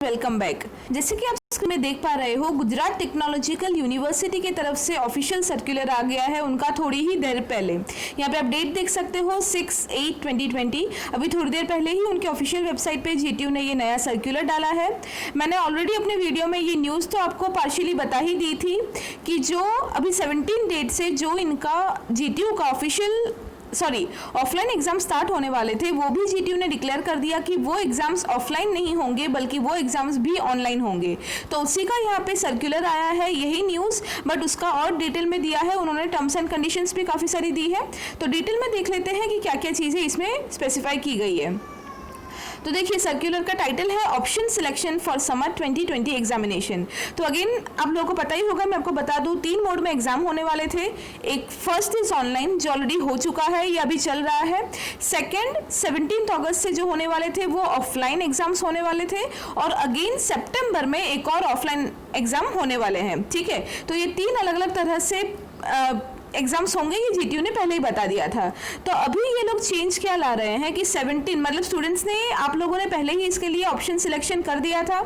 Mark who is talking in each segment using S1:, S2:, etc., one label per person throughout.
S1: Welcome back. जैसे कि आप स्क्रीन में देख पा रहे हो, गुजरात टेक्नोलॉजिकल यूनिवर्सिटी की तरफ से ऑफिशियल सर्कुलर आ गया है उनका थोड़ी ही देर पहले। यहाँ पे आप डेट देख सकते हो 6/8/2020। अभी थोड़ी देर पहले ही उनके ऑफिशियल वेबसाइट पे जीटीयू ने ये नया सर्कुलर डाला है। मैंने ऑलरेडी अपने वीडियो में ये न्यूज़ तो आपको पार्शियली बता ही दी थी कि जो अभी 17 डेट से जो इनका जीटीयू का ऑफलाइन एग्जाम स्टार्ट होने वाले थे, वो भी जीटीयू ने डिक्लेयर कर दिया कि वो एग्जाम्स ऑफलाइन नहीं होंगे बल्कि वो एग्जाम्स भी ऑनलाइन होंगे। तो उसी का यहाँ पे सर्कुलर आया है, यही न्यूज़, बट उसका और डिटेल में दिया है उन्होंने। टर्म्स एंड कंडीशंस भी काफ़ी सारी दी है, तो डिटेल में देख लेते हैं कि क्या क्या चीज़ें इसमें स्पेसिफाई की गई है। तो देखिए, सर्कुलर का टाइटल है option selection for summer 2020 examination. तो अगेन आप लोगों को पता ही होगा, मैं आपको बता दूं, 3 मोड में एग्जाम होने वाले थे। एक फर्स्ट इज ऑनलाइन, जो ऑलरेडी हो चुका है या अभी चल रहा है। सेकंड 17 अगस्त से जो होने वाले थे वो ऑफलाइन एग्जाम्स होने वाले थे, और अगेन सितंबर में एक और ऑफलाइन एग्जाम होने वाले हैं। ठीक है, तो ये 3 अलग अलग तरह से एग्जाम्स होंगे, ये जीटीयू ने पहले ही बता दिया था। तो अभी ये लोग चेंज क्या ला रहे हैं कि 17 मतलब स्टूडेंट्स ने, आप लोगों ने पहले ही इसके लिए ऑप्शन सिलेक्शन कर दिया था,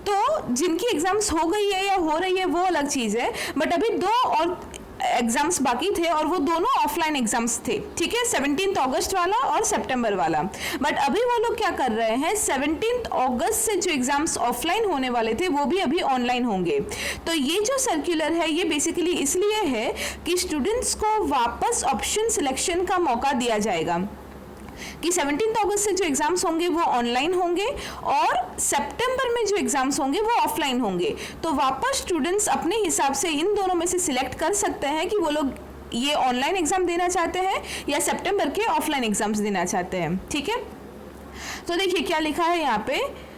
S1: तो जिनकी एग्जाम्स हो गई है या हो रही है वो अलग चीज़ है, बट अभी 2 और एग्जाम्स बाकी थे और वो दोनों ऑफलाइन एग्जाम्स थे। ठीक है, 17 अगस्त वाला और सितंबर वाला। बट अभी वो लोग क्या कर रहे हैं, 17 अगस्त से जो एग्जाम्स ऑफलाइन होने वाले थे वो भी अभी ऑनलाइन होंगे। तो ये जो सर्कुलर है ये बेसिकली इसलिए है कि स्टूडेंट्स को वापस ऑप्शन सिलेक्शन का मौका दिया जाएगा कि 17 अगस्त से जो एग्जाम्स होंगे वो ऑनलाइन होंगे और सितंबर में जो एग्जाम्स होंगे वो ऑफलाइन होंगे। तो वापस स्टूडेंट्स अपने हिसाब से इन दोनों में से सिलेक्ट कर सकते हैं कि वो लोग ये ऑनलाइन एग्जाम देना चाहते हैं या सितंबर के ऑफलाइन एग्जाम्स देना चाहते हैं। ठीक है, तो देखिए क्या लिखा है यहाँ पे,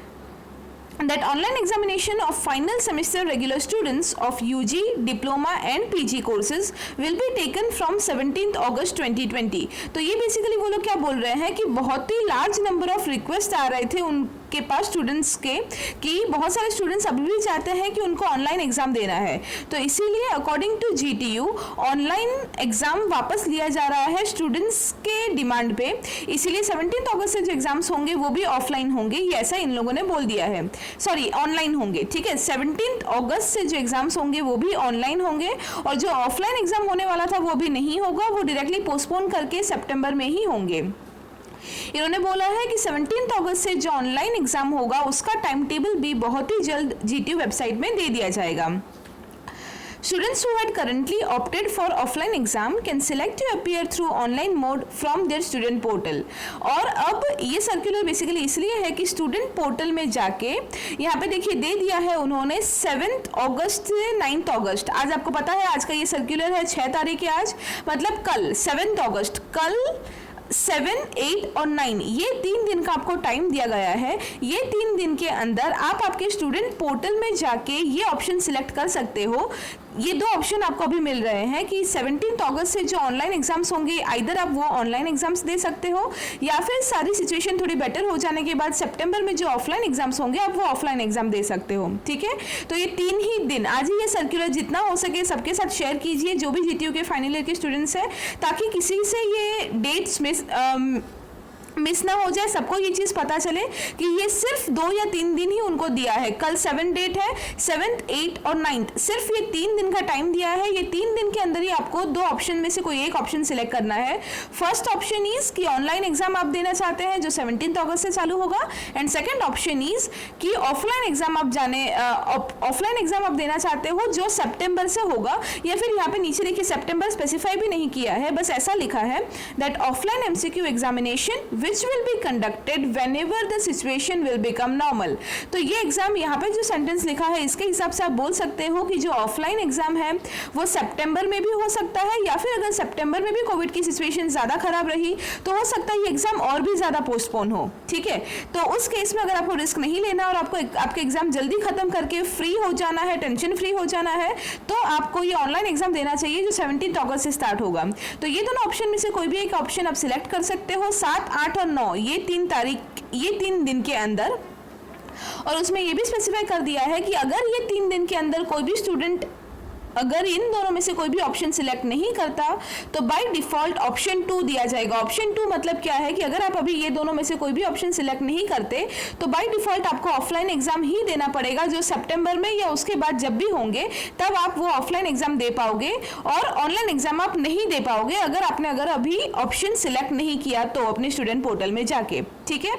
S1: that online examination of final semester regular students of UG, diploma and PG courses will be taken from 17th August 2020। तो ये बेसिकली वो लोग क्या बोल रहे हैं कि बहुत ही लार्ज नंबर ऑफ रिक्वेस्ट आ रहे थे उनके पास स्टूडेंट्स के, कि बहुत सारे स्टूडेंट्स अभी भी चाहते हैं कि उनको ऑनलाइन एग्जाम देना है। तो इसीलिए according to GTU online exam वापस लिया जा रहा है स्टूडेंट्स के डिमांड पे। इसीलिए 17 अगस्त से जो एग्जाम्स होंगे वो भी ऑफलाइन होंगे, ये ऐसा इन लोगों ने बोल दिया है, सॉरी ऑनलाइन होंगे। ठीक है, 17 अगस्त से जो एग्जाम्स होंगे वो भी ऑनलाइन होंगे, और जो ऑफलाइन एग्जाम होने वाला था वो भी नहीं होगा, वो डायरेक्टली पोस्टपोन करके सितंबर में ही होंगे। इन्होंने बोला है कि 17 अगस्त से जो ऑनलाइन एग्जाम होगा उसका टाइम टेबल भी बहुत ही जल्द जीटीयू वेबसाइट में दे दिया जाएगा। Students who had currently opted for offline exam can select to appear through online mode from their student portal। और अब ये सर्कुलर बेसिकली इसलिए है कि स्टूडेंट पोर्टल में जाके यहाँ पे देखिए दे दिया है उन्होंने 7 अगस्त से 9 अगस्त। आज आपको पता है आज का ये सर्कुलर है 6 तारीख है आज, मतलब कल 7 अगस्त, कल 7, 8 और 9 ये 3 दिन का आपको टाइम दिया गया है। ये 3 दिन के अंदर आप आपके स्टूडेंट पोर्टल में जाके ये ऑप्शन सिलेक्ट कर सकते हो। ये 2 ऑप्शन आपको अभी मिल रहे हैं कि 17 अगस्त से जो ऑनलाइन एग्जाम्स होंगे आइदर आप वो ऑनलाइन एग्जाम्स दे सकते हो, या फिर सारी सिचुएशन थोड़ी बेटर हो जाने के बाद सितंबर में जो ऑफलाइन एग्जाम्स होंगे आप वो ऑफलाइन एग्जाम दे सकते हो। ठीक है, तो ये 3 ही दिन, आज ही ये सर्कुलर जितना हो सके सबके साथ शेयर कीजिए जो भी जीटीयू के फाइनल ईयर के स्टूडेंट्स हैं, ताकि किसी से ये डेट्स मिस ना हो जाए, सबको ये चीज़ पता चले कि ये सिर्फ 2 या 3 दिन ही उनको दिया है। कल 7 डेट है, 7th, 8 और 9th, सिर्फ ये 3 दिन का टाइम दिया है। ये 3 दिन के अंदर ही आपको 2 ऑप्शन में से कोई एक ऑप्शन सिलेक्ट करना है। फर्स्ट ऑप्शन इज कि ऑनलाइन एग्जाम आप देना चाहते हैं जो 17 अगस्त से चालू होगा, एंड सेकेंड ऑप्शन इज कि ऑफलाइन एग्जाम आप देना चाहते हो जो सितंबर से होगा, या फिर यहाँ पे नीचे देखिए सितंबर स्पेसिफाई भी नहीं किया है, बस ऐसा लिखा है that offline MCQ examination which will be conducted whenever the situation will become normal। तो ये एग्जाम यहाँ पे जो सेंटेंस लिखा है इसके हिसाब से आप बोल सकते हो कि जो ऑफलाइन एग्जाम है वो सितंबर में भी हो सकता है, या फिर अगर सितंबर में भी कोविड की सिचुएशन ज़्यादा खराब रही तो हो सकता है ये एग्जाम और भी ज़्यादा पोस्टपोन हो। ठीक है, तो उस केस में अगर आपको रिस्क नहीं लेना और आपको आपके एग्जाम जल्दी खत्म करके फ्री हो जाना है, टेंशन फ्री हो जाना है, तो आपको ये ऑनलाइन एग्जाम देना चाहिए जो 17 अगस्त से स्टार्ट होगा। तो ये दोनों ऑप्शन में से कोई भी एक ऑप्शन आप सिलेक्ट कर सकते हो 7, 8 और 9 ये 3 दिन के अंदर। और उसमें ये भी स्पेसिफाई कर दिया है कि अगर ये 3 दिन के अंदर कोई भी स्टूडेंट अगर इन दोनों में से कोई भी ऑप्शन सिलेक्ट नहीं करता तो बाय डिफॉल्ट ऑप्शन 2 दिया जाएगा। ऑप्शन 2 मतलब क्या है कि अगर आप अभी ये दोनों में से कोई भी ऑप्शन सिलेक्ट नहीं करते तो बाय डिफॉल्ट आपको ऑफलाइन एग्जाम ही देना पड़ेगा, जो सितंबर में या उसके बाद जब भी होंगे तब आप वो ऑफलाइन एग्जाम दे पाओगे और ऑनलाइन एग्जाम आप नहीं दे पाओगे अगर अभी ऑप्शन सिलेक्ट नहीं किया तो अपने स्टूडेंट पोर्टल में जाके। ठीक है,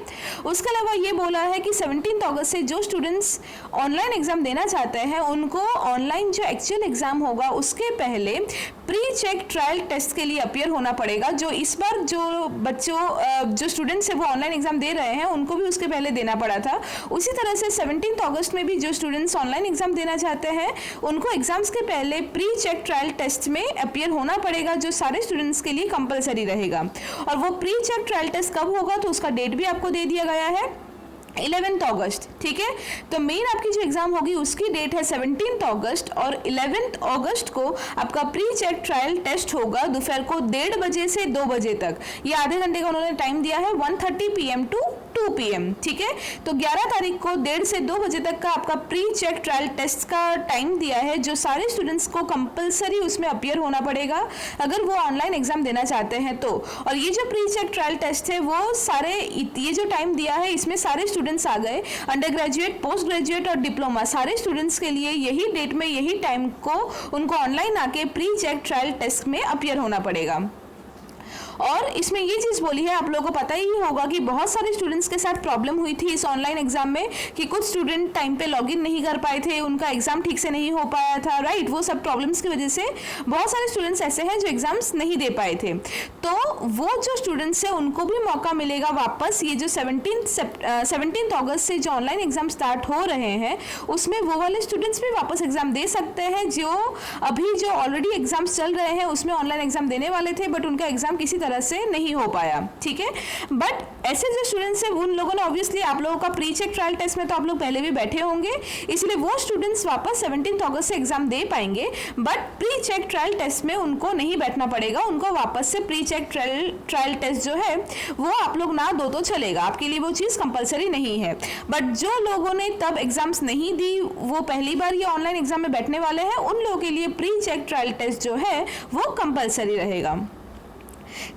S1: उसके अलावा ये बोला है कि 17 अगस्त से जो स्टूडेंट्स ऑनलाइन एग्जाम देना चाहते हैं उनको ऑनलाइन जो एक्चुअल एग्जाम होगा उसके पहले प्री चेक ट्रायल टेस्ट के लिए अपीयर होना पड़ेगा। जो इस बार जो स्टूडेंट्स है वो ऑनलाइन एग्जाम दे रहे हैं उनको भी उसके पहले देना पड़ा था। उसी तरह से 17 अगस्त में भी जो स्टूडेंट्स ऑनलाइन एग्जाम देना चाहते हैं उनको एग्जाम्स के पहले प्री चेक ट्रायल टेस्ट में अपीयर होना पड़ेगा, जो सारे स्टूडेंट्स के लिए कंपलसरी रहेगा। और वो प्री चेक ट्रायल टेस्ट कब होगा तो उसका डेट भी आपको दे दिया गया है 11 अगस्त। ठीक है, तो मेन आपकी जो एग्जाम होगी उसकी डेट है 17 अगस्त और 11 अगस्त को आपका प्री चेक ट्रायल टेस्ट होगा दोपहर को 1:30 बजे से 2 बजे तक। ये आधे घंटे का उन्होंने टाइम दिया है 1:30 PM टू 2 PM। ठीक है, तो 11 तारीख को 1:30 से 2 बजे तक का आपका प्री चेक ट्रायल टेस्ट का टाइम दिया है, जो सारे स्टूडेंट्स को कंपलसरी उसमें अपीयर होना पड़ेगा अगर वो ऑनलाइन एग्जाम देना चाहते हैं तो। और ये जो प्री चेक ट्रायल टेस्ट है वो सारे ये जो टाइम दिया है इसमें सारे स्टूडेंट्स आ गए, अंडर ग्रेजुएट, पोस्ट ग्रेजुएट और डिप्लोमा सारे स्टूडेंट्स के लिए यही डेट में यही टाइम को उनको ऑनलाइन आके प्री चेक ट्रायल टेस्ट में अपीयर होना पड़ेगा। और इसमें ये चीज़ बोली है, आप लोगों को पता ही होगा कि बहुत सारे स्टूडेंट्स के साथ प्रॉब्लम हुई थी इस ऑनलाइन एग्जाम में कि कुछ स्टूडेंट टाइम पे लॉगिन नहीं कर पाए थे, उनका एग्जाम ठीक से नहीं हो पाया था, राइट। वो सब प्रॉब्लम्स की वजह से बहुत सारे स्टूडेंट्स ऐसे हैं जो एग्जाम्स नहीं दे पाए थे। तो वो जो स्टूडेंट्स हैं उनको भी मौका मिलेगा वापस, ये जो 17 अगस्त से जो ऑनलाइन एग्जाम स्टार्ट हो रहे हैं उसमें वो वाले स्टूडेंट्स भी वापस एग्जाम दे सकते हैं जो अभी जो ऑलरेडी एग्जाम्स चल रहे हैं उसमें ऑनलाइन एग्जाम देने वाले थे बट उनका एग्जाम किसी तरह से नहीं हो पाया। ठीक है, बट ऐसे जो स्टूडेंट्स हैं उन लोगों ने ऑब्वियसली आप लोगों का प्री चेक ट्रायल टेस्ट में तो आप लोग पहले भी बैठे होंगे, इसलिए वो स्टूडेंट्स वापस 17 अगस्त से एग्जाम दे पाएंगे but pre check trial test में उनको नहीं बैठना पड़ेगा, उनको वापस से प्री चेक ट्रायल टेस्ट जो है वो आप लोग ना दो तो चलेगा, आपके लिए वो चीज़ कंपलसरी नहीं है। बट जो लोगों ने तब एग्जाम्स नहीं दी वो पहली बार ये ऑनलाइन एग्जाम में बैठने वाले हैं, उन लोगों के लिए प्री चेक ट्रायल टेस्ट जो है वो कंपलसरी रहेगा।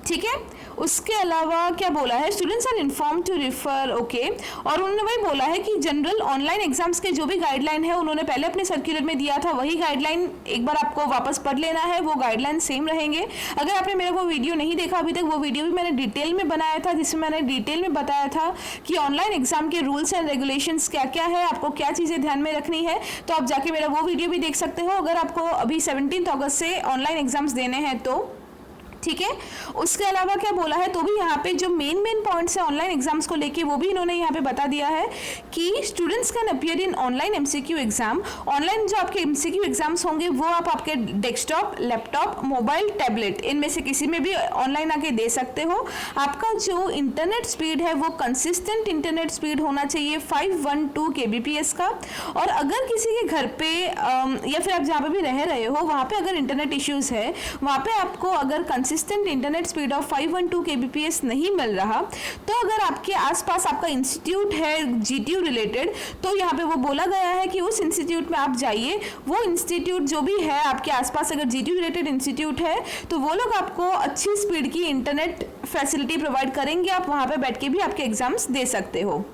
S1: ठीक है, उसके अलावा क्या बोला है, students are inform to refer, okay. और उन्होंने वही बोला है कि जनरल ऑनलाइन एग्जाम्स के जो भी गाइडलाइन है उन्होंने पहले अपने सर्कुलर में दिया था वही गाइडलाइन एक बार आपको वापस पढ़ लेना है, वो गाइडलाइन सेम रहेंगे। अगर आपने मेरा वो वीडियो नहीं देखा अभी तक, वो वीडियो भी मैंने डिटेल में बनाया था जिसमें मैंने डिटेल में बताया था कि ऑनलाइन एग्जाम के रूल्स एंड रेगुलेशंस क्या क्या है, आपको क्या चीज़ें ध्यान में रखनी है, तो आप जाके मेरा वो वीडियो भी देख सकते हो अगर आपको अभी 17 अगस्त से ऑनलाइन एग्जाम्स देने हैं तो। ठीक है, उसके अलावा क्या बोला है तो भी यहाँ पे जो मेन पॉइंट्स है ऑनलाइन एग्जाम्स को लेके वो भी इन्होंने यहाँ पे बता दिया है कि students can appear in online MCQ exam. Online जो आपके एमसीक्यू एग्जाम्स होंगे वो आप आपके डेस्कटॉप, लैपटॉप, मोबाइल, टैबलेट इनमें से किसी में भी ऑनलाइन आके दे सकते हो। आपका जो इंटरनेट स्पीड है वो कंसिस्टेंट इंटरनेट स्पीड होना चाहिए 512 kbps का। और अगर किसी के घर पे या फिर आप जहाँ पे भी रह रहे हो वहाँ पे अगर इंटरनेट इश्यूज़ है वहाँ पे आपको अगर consistent internet speed of 512 kbps नहीं मिल रहा तो अगर आपके आसपास आपका इंस्टीट्यूट है जीटीयू रिलेटेड तो यहाँ पे वो बोला गया है कि उस इंस्टीट्यूट में आप जाइए। वो इंस्टीट्यूट जो भी है आपके आसपास अगर जीटीयू रिलेटेड इंस्टीट्यूट है तो वो लोग आपको अच्छी स्पीड की इंटरनेट फैसिलिटी प्रोवाइड करेंगे, आप वहाँ पे बैठ के भी आपके एग्जाम्स दे सकते हो।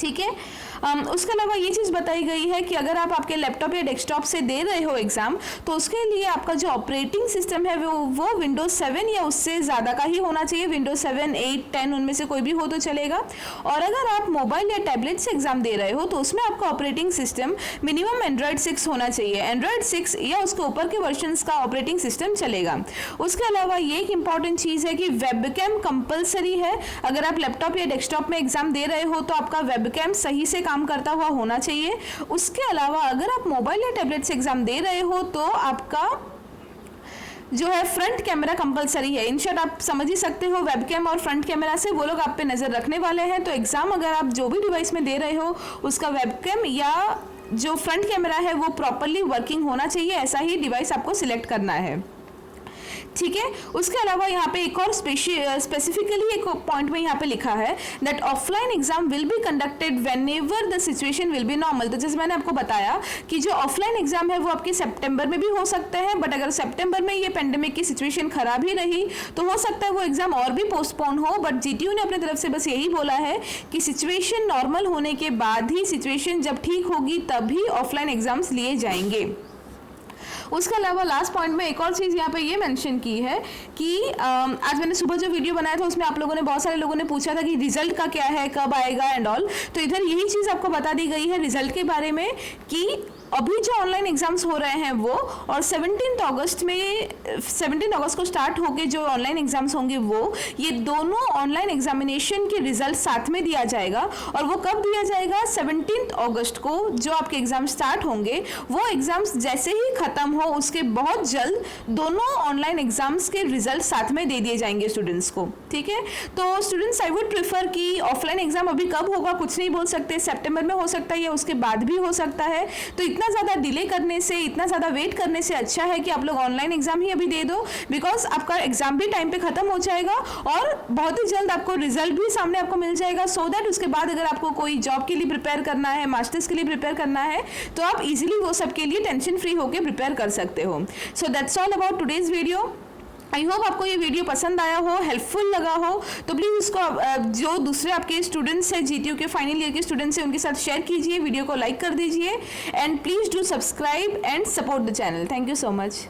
S1: ठीक है, उसके अलावा ये चीज़ बताई गई है कि अगर आप आपके लैपटॉप या डेस्कटॉप से दे रहे हो एग्ज़ाम तो उसके लिए आपका जो ऑपरेटिंग सिस्टम है वो विंडोज 7 या उससे ज़्यादा का ही होना चाहिए, विंडोज 7, 8, 10 उनमें से कोई भी हो तो चलेगा। और अगर आप मोबाइल या टैबलेट से एग्ज़ाम दे रहे हो तो उसमें आपका ऑपरेटिंग सिस्टम मिनिमम एंड्रॉयड 6 होना चाहिए, एंड्रॉयड 6 या उसके ऊपर के वर्जन्स का ऑपरेटिंग सिस्टम चलेगा। उसके अलावा ये एक इंपॉर्टेंट चीज़ है कि वेबकैम कंपलसरी है। अगर आप लैपटॉप या डेस्कटॉप में एग्ज़ाम दे रहे हो तो आपका वेबकैम सही से काम करता हुआ होना चाहिए। उसके अलावा अगर आप मोबाइल या टैबलेट से एग्जाम दे रहे हो तो आपका जो है फ्रंट कैमरा कंपलसरी है। इन शॉर्ट आप समझ ही सकते हो वेबकैम और फ्रंट कैमरा से वो लोग आप पे नज़र रखने वाले हैं। तो एग्ज़ाम अगर आप जो भी डिवाइस में दे रहे हो उसका वेबकैम या जो फ्रंट कैमरा है वो प्रॉपरली वर्किंग होना चाहिए, ऐसा ही डिवाइस आपको सिलेक्ट करना है। ठीक है। उसके अलावा यहाँ पे एक और स्पेसिफिकली एक पॉइंट में यहाँ पे लिखा है that offline exam will be conducted whenever the situation will be normal. तो जैसे मैंने आपको बताया कि जो ऑफलाइन एग्जाम है वो आपके सितंबर में भी हो सकते हैं, बट अगर सितंबर में ये पेंडेमिक की सिचुएशन खराब ही रही तो हो सकता है वो एग्जाम और भी पोस्टपोन हो, बट जीटीयू ने अपने तरफ से बस यही बोला है कि सिचुएशन नॉर्मल होने के बाद ही, सिचुएशन जब ठीक होगी तभी ऑफलाइन एग्जाम्स लिए जाएंगे। उसके अलावा लास्ट पॉइंट में एक और चीज़ यहाँ पे ये मेंशन की है कि आज मैंने सुबह जो वीडियो बनाया था उसमें आप लोगों ने, बहुत सारे लोगों ने पूछा था कि रिजल्ट का क्या है, कब आएगा एंड ऑल। तो इधर यही चीज़ आपको बता दी गई है रिजल्ट के बारे में कि अभी जो ऑनलाइन एग्जाम्स हो रहे हैं वो, और 17 अगस्त को स्टार्ट होके जो ऑनलाइन एग्जाम्स होंगे वो, ये दोनों ऑनलाइन एग्जामिनेशन के रिजल्ट साथ में दिया जाएगा। और वो कब दिया जाएगा? 17 अगस्त को जो आपके एग्जाम स्टार्ट होंगे, वो एग्जाम्स जैसे ही खत्म हो उसके बहुत जल्द दोनों ऑनलाइन एग्जाम्स के रिजल्ट साथ में दे दिए जाएंगे स्टूडेंट्स को। ठीक है, तो स्टूडेंट्स आई वुड प्रेफर कि ऑफलाइन एग्जाम अभी कब होगा कुछ नहीं बोल सकते, सितंबर में हो सकता है या उसके बाद भी हो सकता है। तो इतना ज़्यादा डिले करने से, इतना ज़्यादा वेट करने से अच्छा है कि आप लोग ऑनलाइन एग्जाम ही अभी दे दो, बिकॉज आपका एग्जाम भी टाइम पे खत्म हो जाएगा और बहुत ही जल्द आपको रिजल्ट भी सामने आपको मिल जाएगा, सो दैट उसके बाद अगर आपको कोई जॉब के लिए प्रिपेयर करना है, मास्टर्स के लिए प्रिपेयर करना है, तो आप इजीली वो सब के लिए टेंशन फ्री होकर प्रिपेयर कर सकते हो। So that's all about today's video. I hope आपको ये वीडियो पसंद आया हो, हेल्पफुल लगा हो, तो प्लीज़ उसको जो दूसरे आपके स्टूडेंट्स हैं, जीटीयू के फाइनल ईयर के स्टूडेंट्स हैं, उनके साथ शेयर कीजिए, वीडियो को लाइक कर दीजिए, and please do subscribe and support the channel. Thank you so much.